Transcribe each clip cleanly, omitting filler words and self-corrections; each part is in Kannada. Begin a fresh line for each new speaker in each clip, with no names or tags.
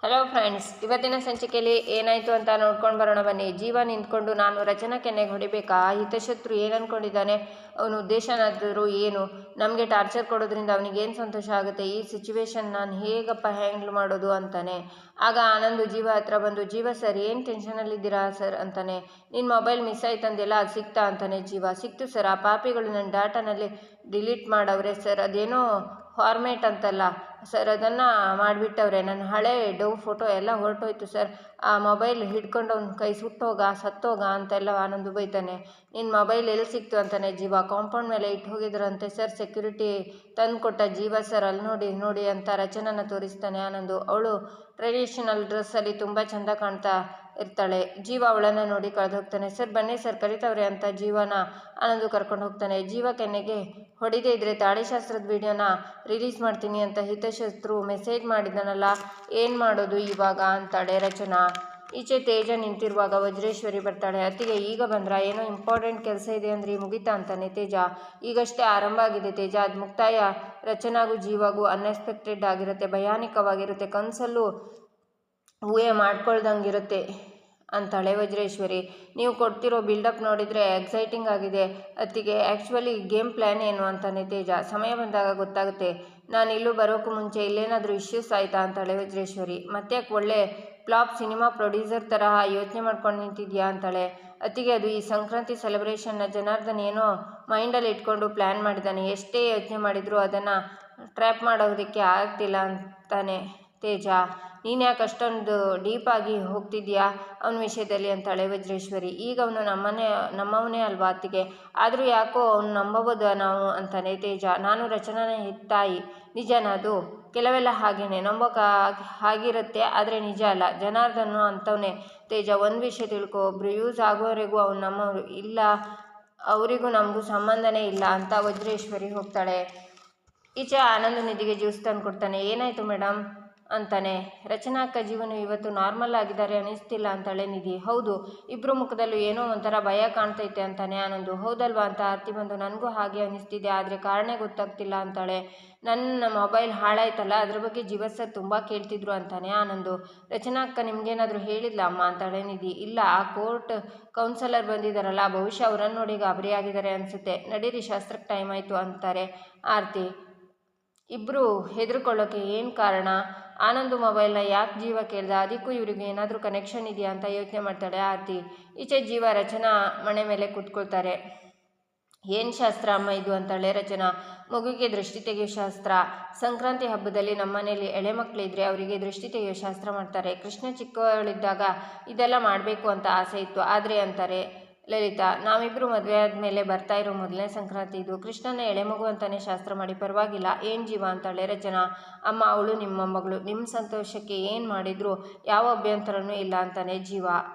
ಹಲೋ ಫ್ರೆಂಡ್ಸ್, ಇವತ್ತಿನ ಸಂಚಿಕೆಯಲ್ಲಿ ಏನಾಯಿತು ಅಂತ ನೋಡ್ಕೊಂಡು ಬರೋಣ ಬನ್ನಿ. ಜೀವ ನಿಂತ್ಕೊಂಡು ನಾನು ರಚನಾ ಕೆನ್ನೆಗೆ ಹೊಡಿಬೇಕಾ? ಹಿತಶತ್ರು ಏನು ಅಂದ್ಕೊಂಡಿದ್ದಾನೆ? ಅವನ ಉದ್ದೇಶನಾದರೂ ಏನು? ನಮಗೆ ಟಾರ್ಚರ್ ಕೊಡೋದ್ರಿಂದ ಅವನಿಗೇನು ಸಂತೋಷ ಆಗುತ್ತೆ? ಈ ಸಿಚುವೇಶನ್ ನಾನು ಹೇಗಪ್ಪ ಹ್ಯಾಂಡ್ಲ್ ಮಾಡೋದು ಅಂತಾನೆ. ಆಗ ಆನಂದ್ ಜೀವ ಹತ್ರ ಬಂದು, ಜೀವ ಸರ್ ಏನು ಟೆನ್ಷನಲ್ಲಿದ್ದೀರಾ ಸರ್ ಅಂತಾನೆ. ನಿನ್ನ ಮೊಬೈಲ್ ಮಿಸ್ ಆಯ್ತಂದೆಲ್ಲ ಅದು ಸಿಕ್ತಾ ಅಂತಾನೆ. ಜೀವ, ಸಿಕ್ತು ಸರ್, ಆ ಪಾಪಿಗಳು ನನ್ನ ಡಾಟಾನಲ್ಲಿ ಡಿಲೀಟ್ ಮಾಡವ್ರೆ ಸರ್, ಅದೇನೋ ಫಾರ್ಮೇಟ್ ಅಂತಲ್ಲ ಸರ್, ಅದನ್ನು ಮಾಡಿಬಿಟ್ಟವ್ರೆ. ನನ್ನ ಹಳೆ ಡವ್ ಫೋಟೋ ಎಲ್ಲ ಹೊರಟೋಯ್ತು ಸರ್. ಆ ಮೊಬೈಲ್ ಹಿಡ್ಕೊಂಡು ಅವ್ನ ಕೈ ಸುಟ್ಟೋಗ ಸತ್ತೋಗ ಅಂತೆಲ್ಲ ಆನಂದು ಬೈತಾನೆ. ನಿನ್ನ ಮೊಬೈಲ್ ಎಲ್ಲಿ ಸಿಕ್ತು ಅಂತಾನೆ. ಜೀವ, ಕಾಂಪೌಂಡ್ ಮೇಲೆ ಇಟ್ಟು ಹೋಗಿದ್ರಂತೆ ಸರ್, ಸೆಕ್ಯೂರಿಟಿ ತಂದು ಕೊಟ್ಟ. ಜೀವ ಸರ್, ಅಲ್ಲಿ ನೋಡಿ ನೋಡಿ ಅಂತ ರಚನನ ತೋರಿಸ್ತಾನೆ ಆನಂದು. ಅವಳು ಟ್ರೆಡಿಷನಲ್ ಡ್ರೆಸ್ಸಲ್ಲಿ ತುಂಬ ಚೆಂದ ಕಾಣ್ತಾ ಇರ್ತಾಳೆ. ಜೀವ ಅವಳನ್ನು ನೋಡಿ ಕಳೆದು ಹೋಗ್ತಾನೆ. ಸರ್ ಬನ್ನಿ ಸರ್, ಕರಿತವ್ರೆ ಅಂತ ಜೀವನ ಆನಂದು ಕರ್ಕೊಂಡು ಹೋಗ್ತಾನೆ. ಜೀವ ಕೆನ್ನೆಗೆ ಹೊಡಿದೇ ಇದ್ರೆ ತಾಳಿಶಾಸ್ತ್ರದ ವಿಡಿಯೋನ ರಿಲೀಸ್ ಮಾಡ್ತೀನಿ ಅಂತ ಹಿತಶತ್ರು ಮೆಸೇಜ್ ಮಾಡಿದನಲ್ಲ, ಏನು ಮಾಡೋದು ಇವಾಗ ಅಂತಾಳೆ ರಚನಾ. ಈಚೆ ತೇಜ ನಿಂತಿರುವಾಗ ವಜ್ರೇಶ್ವರಿ ಬರ್ತಾಳೆ. ಅತ್ತಿಗೆ ಈಗ ಬಂದ್ರ? ಏನೋ ಇಂಪಾರ್ಟೆಂಟ್ ಕೆಲಸ ಇದೆ ಅಂದ್ರಿ, ಮುಗಿತಾ ಅಂತಾನೆ. ತೇಜ, ಈಗಷ್ಟೇ ಆರಂಭ ಆಗಿದೆ ತೇಜ, ಅದು ಮುಕ್ತಾಯ ರಚನಾಗೂ ಜೀವಾಗೂ ಅನ್ಎಕ್ಸ್ಪೆಕ್ಟೆಡ್ ಆಗಿರುತ್ತೆ, ಭಯಾನಕವಾಗಿರುತ್ತೆ, ಕನಸಲ್ಲೂ ಊಹೆ ಮಾಡ್ಕೊಳ್ದಂಗಿರುತ್ತೆ ಅಂತಾಳೆ ವಜ್ರೇಶ್ವರಿ. ನೀವು ಕೊಡ್ತಿರೋ ಬಿಲ್ಡಪ್ ನೋಡಿದರೆ ಎಕ್ಸೈಟಿಂಗ್ ಆಗಿದೆ ಅತ್ತಿಗೆ, ಆ್ಯಕ್ಚುಲಿ ಗೇಮ್ ಪ್ಲ್ಯಾನ್ ಏನು ಅಂತಾನೆ ತೇಜ. ಸಮಯ ಬಂದಾಗ ಗೊತ್ತಾಗುತ್ತೆ, ನಾನು ಇಲ್ಲೂ ಬರೋಕ್ಕೂ ಮುಂಚೆ ಇಲ್ಲೇನಾದರೂ ಇಶ್ಯೂಸ್ ಆಯಿತಾ ಅಂತಾಳೆ ವಜ್ರೇಶ್ವರಿ. ಮತ್ತ್ಯಾಕೆ ಒಳ್ಳೆ ಫ್ಲಾಪ್ ಸಿನಿಮಾ ಪ್ರೊಡ್ಯೂಸರ್ ತರಹ ಯೋಚನೆ ಮಾಡ್ಕೊಂಡು ನಿಂತಿದ್ಯಾ ಅಂತಾಳೆ. ಅತ್ತಿಗೆ, ಅದು ಈ ಸಂಕ್ರಾಂತಿ ಸೆಲೆಬ್ರೇಷನ್ನ ಜನಾರ್ದನ್ ಏನೋ ಮೈಂಡಲ್ಲಿ ಇಟ್ಕೊಂಡು ಪ್ಲ್ಯಾನ್ ಮಾಡಿದ್ದಾನೆ, ಎಷ್ಟೇ ಯೋಚನೆ ಮಾಡಿದರೂ ಅದನ್ನು ಟ್ರ್ಯಾಪ್ ಮಾಡೋದಕ್ಕೆ ಆಗ್ತಿಲ್ಲ ಅಂತಾನೆ ತೇಜ. ನೀನು ಯಾಕೆ ಅಷ್ಟೊಂದು ಡೀಪಾಗಿ ಹೋಗ್ತಿದ್ಯಾ ಅವನ ವಿಷಯದಲ್ಲಿ ಅಂತಾಳೆ ವಜ್ರೇಶ್ವರಿ. ಈಗ ಅವನು ನಮ್ಮವನೇ ಅಲ್ವಾ ಅತ್ತಿಗೆ, ಆದರೂ ಯಾಕೋ ಅವನು ನಂಬಬೋದು ನಾವು ಅಂತಾನೆ ತೇಜ. ನಾನು ರಚನಾನೇ ತಾಯಿ, ನಿಜನಾ ಅದು? ಕೆಲವೆಲ್ಲ ಹಾಗೇನೆ, ನಂಬೋಕೆ ಆಗಿರುತ್ತೆ ಆದರೆ ನಿಜ ಅಲ್ಲ. ಜನಾರ್ದನ್ನು ಅಂಥವನೇ ತೇಜ. ಒಂದು ವಿಷಯ ತಿಳ್ಕೊ, ಒಬ್ರು ಯೂಸ್ ಆಗೋವರೆಗೂ ಅವ್ನು ನಮ್ಮವರು ಇಲ್ಲ, ಅವರಿಗೂ ನಮಗೂ ಸಂಬಂಧನೇ ಇಲ್ಲ ಅಂತ ವಜ್ರೇಶ್ವರಿ ಹೋಗ್ತಾಳೆ. ಈಚೆ ಆನಂದ್ ನಿಧಿಗೆ ಜ್ಯೂಸ್ ತಂದು ಕೊಡ್ತಾನೆ. ಏನಾಯಿತು ಮೇಡಮ್ ಅಂತಾನೆ. ರಚನಾ ಅಕ್ಕ ಜೀವನ ಇವತ್ತು ನಾರ್ಮಲ್ ಆಗಿದ್ದಾರೆ ಅನಿಸ್ತಿಲ್ಲ ಅಂತಾಳೆ ನಿಧಿ. ಹೌದು, ಇಬ್ಬರು ಮುಖದಲ್ಲೂ ಏನೋ ಒಂಥರ ಭಯ ಕಾಣ್ತೈತೆ ಅಂತಾನೆ ಆನಂದು. ಹೌದಲ್ವಾ ಅಂತ ಆರ್ತಿ ಬಂದು, ನನಗೂ ಹಾಗೆ ಅನಿಸ್ತಿದೆ, ಆದರೆ ಕಾರಣ ಗೊತ್ತಾಗ್ತಿಲ್ಲ ಅಂತಾಳೆ. ನನ್ನ ಮೊಬೈಲ್ ಹಾಳಾಯ್ತಲ್ಲ, ಅದ್ರ ಬಗ್ಗೆ ಜೀವ ಸರ್ ತುಂಬ ಕೇಳ್ತಿದ್ರು ಅಂತಾನೆ ಆನಂದು. ರಚನಾ ಅಕ್ಕ ನಿಮ್ಗೇನಾದರೂ ಹೇಳಿಲ್ಲ ಅಮ್ಮ ಅಂತಾಳೆ ನಿಧಿ. ಇಲ್ಲ, ಆ ಕೋರ್ಟ್ ಕೌನ್ಸಲರ್ ಬಂದಿದ್ದಾರಲ್ಲ, ಬಹುಶಃ ಅವರನ್ನು ನೋಡಿ ಗಾಬರಿ ಆಗಿದ್ದಾರೆ ಅನಿಸುತ್ತೆ, ನಡೀರಿ ಶಾಸ್ತ್ರಕ್ಕೆ ಟೈಮ್ ಆಯಿತು ಅಂತಾರೆ ಆರ್ತಿ. ಇಬ್ಬರು ಹೆದರ್ಕೊಳ್ಳೋಕೆ ಏನು ಕಾರಣ? ಆನಂದು ಮೊಬೈಲ್ನ ಯಾಕೆ ಜೀವ ಕೇಳ್ದ? ಅದಕ್ಕೂ ಇವರಿಗೆ ಏನಾದರೂ ಕನೆಕ್ಷನ್ ಇದೆಯಾ ಅಂತ ಯೋಚನೆ ಮಾಡ್ತಾಳೆ ಆರ್ತಿ. ಈಚೆ ಜೀವ ರಚನಾ ಮನೆ ಮೇಲೆ ಕೂತ್ಕೊಳ್ತಾರೆ. ಏನು ಶಾಸ್ತ್ರ ಅಮ್ಮ ಇದು ಅಂತಾಳೆ ರಚನಾ. ಮಗುವಿಗೆ ದೃಷ್ಟಿ ತೆಗೆಯೋ ಶಾಸ್ತ್ರ. ಸಂಕ್ರಾಂತಿ ಹಬ್ಬದಲ್ಲಿ ನಮ್ಮನೇಲಿ ಎಳೆ ಮಕ್ಕಳಿದ್ರೆ ಅವರಿಗೆ ದೃಷ್ಟಿ ತೆಗೆಯೋ ಶಾಸ್ತ್ರ ಮಾಡ್ತಾರೆ. ಕೃಷ್ಣ ಚಿಕ್ಕವಳಿದ್ದಾಗ ಇದೆಲ್ಲ ಮಾಡಬೇಕು ಅಂತ ಆಸೆ ಇತ್ತು, ಆದರೆ ಅಂತಾರೆ ಲಲಿತಾ, ನಾವಿಬ್ಬರು ಮದುವೆ ಆದಮೇಲೆ ಬರ್ತಾ ಇರೋ ಮೊದಲನೇ ಸಂಕ್ರಾಂತಿ ಇದು. ಕೃಷ್ಣನ ಎಳೆ ಮಗು ಅಂತಾನೆ ಶಾಸ್ತ್ರ ಮಾಡಿ. ಪರವಾಗಿಲ್ಲ ಏನು ಜೀವ ಅಂತಾಳೆ ರಚನಾ. ಅಮ್ಮ, ಅವಳು ನಿಮ್ಮ ಮಗಳು, ನಿಮ್ಮ ಸಂತೋಷಕ್ಕೆ ಏನು ಮಾಡಿದ್ರು ಯಾವ ಅಭ್ಯಂತರನೂ ಇಲ್ಲ ಅಂತಾನೆ ಜೀವ.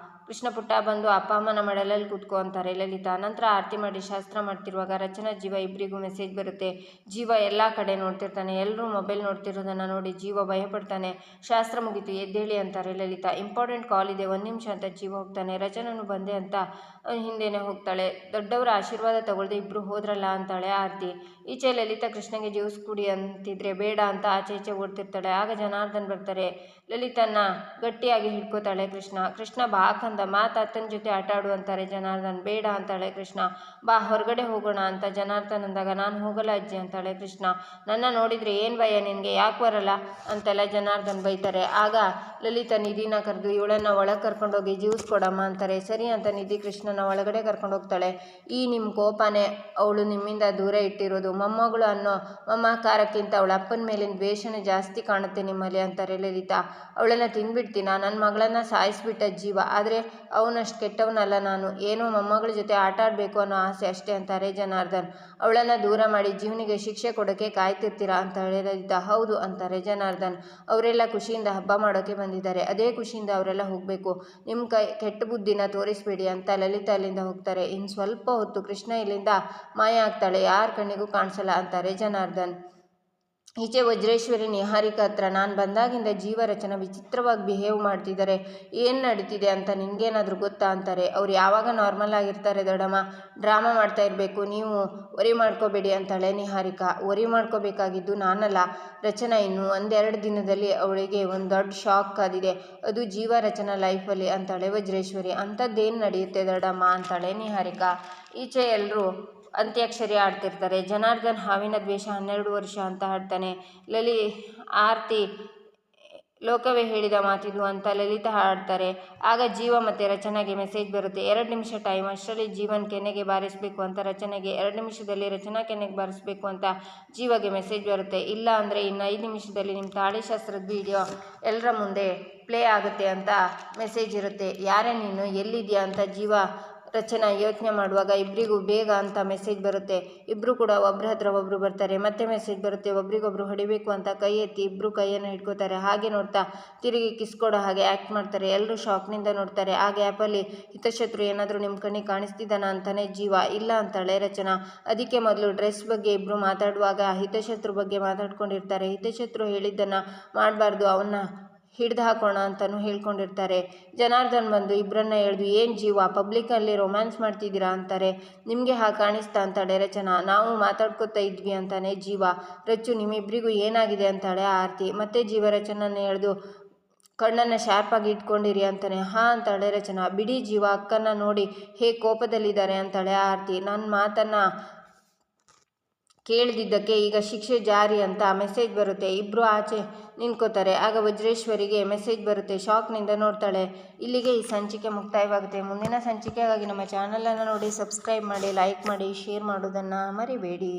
ಕೃಷ್ಣ ಪುಟ್ಟ ಬಂದು ಅಪ್ಪ ಅಮ್ಮನ ಮಡಲಲ್ಲಿ ಕೂತ್ಕೋ ಅಂತಾರೆ ಲಲಿತಾ. ನಂತರ ಆರತಿ ಮಾಡಿ ಶಾಸ್ತ್ರ ಮಾಡ್ತಿರುವಾಗ ರಚನಾ ಜೀವ ಇಬ್ಬರಿಗೂ ಮೆಸೇಜ್ ಬರುತ್ತೆ. ಜೀವ ಎಲ್ಲ ಕಡೆ ನೋಡ್ತಿರ್ತಾನೆ. ಎಲ್ಲರೂ ಮೊಬೈಲ್ ನೋಡ್ತಿರೋದನ್ನು ನೋಡಿ ಜೀವ ಭಯಪಡ್ತಾನೆ. ಶಾಸ್ತ್ರ ಮುಗೀತು, ಎದ್ದೇಳಿ ಅಂತಾರೆ ಲಲಿತಾ. ಇಂಪಾರ್ಟೆಂಟ್ ಕಾಲ್ ಇದೆ, 1 ನಿಮಿಷ ಅಂತ ಜೀವ ಹೋಗ್ತಾನೆ. ರಚನನು ಬಂದೆ ಅಂತ ಹಿಂದೆನೇ ಹೋಗ್ತಾಳೆ. ದೊಡ್ಡವರ ಆಶೀರ್ವಾದ ತಗೊಳ್ದೆ ಇಬ್ಬರು ಹೋದ್ರಲ್ಲ ಅಂತಾಳೆ ಆರತಿ. ಈಚೆ ಲಲಿತಾ ಕೃಷ್ಣಗೆ ಜ್ಯೂಸ್ ಕುಡಿ ಅಂತಿದ್ರೆ ಬೇಡ ಅಂತ ಆಚೆ ಈಚೆ ಓಡ್ತಿರ್ತಾಳೆ. ಆಗ ಜನಾರ್ದನ್ ಬರ್ತಾರೆ. ಲಲಿತನ್ನ ಗಟ್ಟಿಯಾಗಿ ಹಿಡ್ಕೋತಾಳೆ ಕೃಷ್ಣ ಬಾ ಕಂದ, ತಾತನ ಜೊತೆ ಆಟ ಆಡು ಅಂತಾರೆ ಜನಾರ್ದನ್. ಬೇಡ ಅಂತಾಳೆ ಕೃಷ್ಣ. ಬಾ ಹೊರಗಡೆ ಹೋಗೋಣ ಅಂತ ಜನಾರ್ದನ್ ಅಂದಾಗ, ನಾನು ಹೋಗಲ್ಲ ಅಜ್ಜಿ ಅಂತಾಳೆ ಕೃಷ್ಣ. ನನ್ನ ನೋಡಿದ್ರೆ ಏನು ಭಯ ನಿನಗೆ, ಯಾಕೆ ಬರಲ್ಲ ಅಂತೆಲ್ಲ ಜನಾರ್ದನ್ ಬೈತಾರೆ. ಆಗ ಲಲಿತಾ ನಿಧಿನ ಕರೆದು, ಇವಳನ್ನು ಒಳಗೆ ಕರ್ಕೊಂಡೋಗಿ ಜ್ಯೂಸ್ ಕೊಡಮ್ಮ ಅಂತಾರೆ. ಸರಿ ಅಂತ ನಿಧಿ ಕೃಷ್ಣನ ಒಳಗಡೆ ಕರ್ಕೊಂಡು ಹೋಗ್ತಾಳೆ. ಈ ನಿಮ್ಮ ಕೋಪನೇ ಅವಳು ನಿಮ್ಮಿಂದ ದೂರ ಇಟ್ಟಿರೋದು. ಮೊಮ್ಮಗಳು ಅನ್ನೋ ಮಮಕಾರಕ್ಕಿಂತ ಅವಳ ಅಪ್ಪನ ಮೇಲಿನ ದ್ವೇಷನೇ ಜಾಸ್ತಿ ಕಾಣುತ್ತೆ ನಿಮ್ಮಲ್ಲಿ ಅಂತಾರೆ ಲಲಿತಾ. ಅವಳನ್ನು ತಿಂದ್ಬಿಡ್ತೀನ? ನನ್ನ ಮಗಳನ್ನು ಸಾಯಿಸ್ಬಿಟ್ಟ ಜೀವ, ಆದರೆ ಅವನಷ್ಟು ಕೆಟ್ಟವನಲ್ಲ ನಾನು. ಏನೋ ಮೊಮ್ಮಗಳ ಜೊತೆ ಆಟ ಆಡಬೇಕು ಅನ್ನೋ ಆಸೆ ಅಷ್ಟೇ ಅಂತಾರೆ ಜನಾರ್ದನ್. ಅವಳನ್ನು ದೂರ ಮಾಡಿ ಜೀವನಿಗೆ ಶಿಕ್ಷೆ ಕೊಡೋಕ್ಕೆ ಕಾಯ್ತಿರ್ತೀರಾ ಅಂತಾಳೆ ಲಲಿತಾ. ಹೌದು ಅಂತಾರೆ ಜನಾರ್ದನ್. ಅವರೆಲ್ಲ ಖುಷಿಯಿಂದ ಹಬ್ಬ ಮಾಡೋಕ್ಕೆ ಬಂದಿದ್ದಾರೆ, ಅದೇ ಖುಷಿಯಿಂದ ಅವರೆಲ್ಲ ಹೋಗಬೇಕು. ನಿಮ್ಮ ಕೆಟ್ಟ ಬುದ್ಧಿನ ತೋರಿಸ್ಬೇಡಿ ಅಂತ ಲಲಿತಾ ಅಲ್ಲಿಂದ ಹೋಗ್ತಾರೆ. ಇನ್ನು ಸ್ವಲ್ಪ ಹೊತ್ತು ಕೃಷ್ಣ ಇಲ್ಲಿಂದ ಮಾಯ ಆಗ್ತಾಳೆ, ಯಾರ ಕಣ್ಣಿಗೂ ಕಾಣಿಸಲ್ಲ ಅಂತಾರೆ ಜನಾರ್ದನ್. ಈಚೆ ವಜ್ರೇಶ್ವರಿ ನಿಹಾರಿಕಾ ಹತ್ರ ನಾನು ಬಂದಾಗಿಂದ ಜೀವರಚನ ವಿಚಿತ್ರವಾಗಿ ಬಿಹೇವ್ ಮಾಡ್ತಿದ್ದಾರೆ, ಏನು ನಡೀತಿದೆ ಅಂತ ನಿನಗೇನಾದರೂ ಗೊತ್ತಾ ಅಂತಾರೆ. ಅವ್ರು ಯಾವಾಗ ನಾರ್ಮಲ್ ಆಗಿರ್ತಾರೆ ದೊಡ್ಡಮ್ಮ, ಡ್ರಾಮಾ ಮಾಡ್ತಾ ಇರಬೇಕು, ನೀವು ವರಿ ಮಾಡ್ಕೋಬೇಡಿ ಅಂತಾಳೆ ನಿಹಾರಿಕಾ. ವರಿ ಮಾಡ್ಕೋಬೇಕಾಗಿದ್ದು ನಾನಲ್ಲ ರಚನಾ. ಇನ್ನು ಒಂದೆರಡು ದಿನದಲ್ಲಿ ಅವಳಿಗೆ ಒಂದು ದೊಡ್ಡ ಶಾಕ್ ಕಾದಿದೆ, ಅದು ಜೀವರಚನಾ ಲೈಫಲ್ಲಿ ಅಂತಾಳೆ ವಜ್ರೇಶ್ವರಿ. ಅಂಥದ್ದೇನು ನಡೆಯುತ್ತೆ ದೊಡ್ಡಮ್ಮ ಅಂತಾಳೆ ನಿಹಾರಿಕಾ. ಈಚೆ ಎಲ್ಲರೂ ಅಂತ್ಯಾಕ್ಷರಿ ಆಡ್ತಿರ್ತಾರೆ. ಜನಾರ್ದನ್ ಹಾವಿನ ದ್ವೇಷ 12 ವರ್ಷ ಅಂತ ಹಾಡ್ತಾನೆ. ಆರ್ತಿ ಲೋಕವೇ ಹೇಳಿದ ಮಾತಿದು ಅಂತ ಲಲಿತಾ ಹಾಡ್ತಾರೆ. ಆಗ ಜೀವ ಮತ್ತು ರಚನಾಗೆ ಮೆಸೇಜ್ ಬರುತ್ತೆ, 2 ನಿಮಿಷ ಟೈಮ್, ಅಷ್ಟರಲ್ಲಿ ಜೀವನ್ ಕೆನ್ನೆಗೆ ಬಾರಿಸಬೇಕು ಅಂತ ರಚನೆಗೆ, 2 ನಿಮಿಷದಲ್ಲಿ ರಚನಾ ಕೆನ್ನೆಗೆ ಬಾರಿಸಬೇಕು ಅಂತ ಜೀವಗೆ ಮೆಸೇಜ್ ಬರುತ್ತೆ. ಇಲ್ಲ ಅಂದರೆ ಇನ್ನು 5 ನಿಮಿಷದಲ್ಲಿ ನಿಮ್ಮ ತಾಳಿಶಾಸ್ತ್ರದ ವಿಡಿಯೋ ಎಲ್ಲರ ಮುಂದೆ ಪ್ಲೇ ಆಗುತ್ತೆ ಅಂತ ಮೆಸೇಜ್ ಇರುತ್ತೆ. ಯಾರೇ ನೀನು, ಎಲ್ಲಿದೆಯಾ ಅಂತ ಜೀವ ರಚನಾ ಯೋಚನೆ ಮಾಡುವಾಗ ಇಬ್ಬರಿಗೂ ಬೇಗ ಅಂತ ಮೆಸೇಜ್ ಬರುತ್ತೆ. ಇಬ್ಬರು ಕೂಡ ಒಬ್ಬರ ಹತ್ರ ಒಬ್ಬರು ಬರ್ತಾರೆ. ಮತ್ತೆ ಮೆಸೇಜ್ ಬರುತ್ತೆ, ಒಬ್ರಿಗೊಬ್ರು ಹೊಡಿಬೇಕು ಅಂತ ಕೈ ಎತ್ತಿ ಇಬ್ಬರು ಕೈಯನ್ನು ಹಿಡ್ಕೋತಾರೆ. ಹಾಗೆ ನೋಡ್ತಾ ತಿರುಗಿ ಕಿಸ್ ಕೊಡೋ ಹಾಗೆ ಆ್ಯಕ್ಟ್ ಮಾಡ್ತಾರೆ. ಎಲ್ಲರೂ ಶಾಕ್ನಿಂದ ನೋಡ್ತಾರೆ. ಆ ಗ್ಯಾಪಲ್ಲಿ ಹಿತಶತ್ರು ಏನಾದರೂ ನಿಮ್ಮ ಕಣ್ಣಿಗೆ ಕಾಣಿಸ್ತಿದ್ದಾನ ಅಂತಾನೆ ಜೀವ. ಇಲ್ಲ ಅಂತಾಳೆ ರಚನಾ. ಅದಕ್ಕೆ ಮೊದಲು ಡ್ರೆಸ್ ಬಗ್ಗೆ ಇಬ್ಬರು ಮಾತಾಡುವಾಗ ಹಿತಶತ್ರು ಬಗ್ಗೆ ಮಾತಾಡ್ಕೊಂಡಿರ್ತಾರೆ. ಹಿತಶತ್ರು ಹೇಳಿದ್ದನ್ನು ಮಾಡಬಾರ್ದು, ಅವನ್ನ ಹಿಡ್ದು ಹಾಕೋಣ ಅಂತಲೂ ಹೇಳ್ಕೊಂಡಿರ್ತಾರೆ. ಜನಾರ್ದನ್ ಬಂದು ಇಬ್ಬರನ್ನ ಎಳೆದು, ಏನು ಜೀವ ಪಬ್ಲಿಕ್ಕಲ್ಲಿ ರೊಮ್ಯಾನ್ಸ್ ಮಾಡ್ತಿದ್ದೀರಾ ಅಂತಾರೆ. ನಿಮಗೆ ಹಾಗೆ ಕಾಣಿಸ್ತಾ ಅಂತಾಳೆ ರಚನಾ. ನಾವು ಮಾತಾಡ್ಕೊತಾ ಇದ್ವಿ ಅಂತಾನೆ ಜೀವ. ರಚ್ಚು ನಿಮ್ಮಿಬ್ಬರಿಗೂ ಏನಾಗಿದೆ ಅಂತಾಳೆ ಆರತಿ. ಮತ್ತೆ ಜೀವ ರಚನನ್ನ ಎಳೆದು, ಕಣ್ಣನ್ನು ಶಾರ್ಪಾಗಿ ಇಟ್ಕೊಂಡಿರಿ ಅಂತಾನೆ. ಹಾಂ ಅಂತಾಳೆ ರಚನಾ. ಬಿಡಿ ಜೀವ, ಅಕ್ಕನ್ನ ನೋಡಿ ಹೇಗೆ ಕೋಪದಲ್ಲಿದ್ದಾರೆ ಅಂತಾಳೆ ಆರತಿ. ನನ್ನ ಮಾತನ್ನು ಕೇಳ್ದಿದ್ದಕ್ಕೆ ಈಗ ಶಿಕ್ಷೆ ಜಾರಿ ಅಂತ ಮೆಸೇಜ್ ಬರುತ್ತೆ. ಇಬ್ಬರು ಆಚೆ ನಿಂತ್ಕೋತಾರೆ. ಆಗ ವಜ್ರೇಶ್ವರಿಗೆ ಮೆಸೇಜ್ ಬರುತ್ತೆ. ಶಾಕ್ನಿಂದ ನೋಡ್ತಾಳೆ. ಇಲ್ಲಿಗೆ ಈ ಸಂಚಿಕೆ ಮುಕ್ತಾಯವಾಗುತ್ತೆ. ಮುಂದಿನ ಸಂಚಿಕೆಗಾಗಿ ನಮ್ಮ ಚಾನಲನ್ನು ನೋಡಿ ಸಬ್ಸ್ಕ್ರೈಬ್ ಮಾಡಿ, ಲೈಕ್ ಮಾಡಿ, ಶೇರ್ ಮಾಡೋದನ್ನು ಮರಿಬೇಡಿ.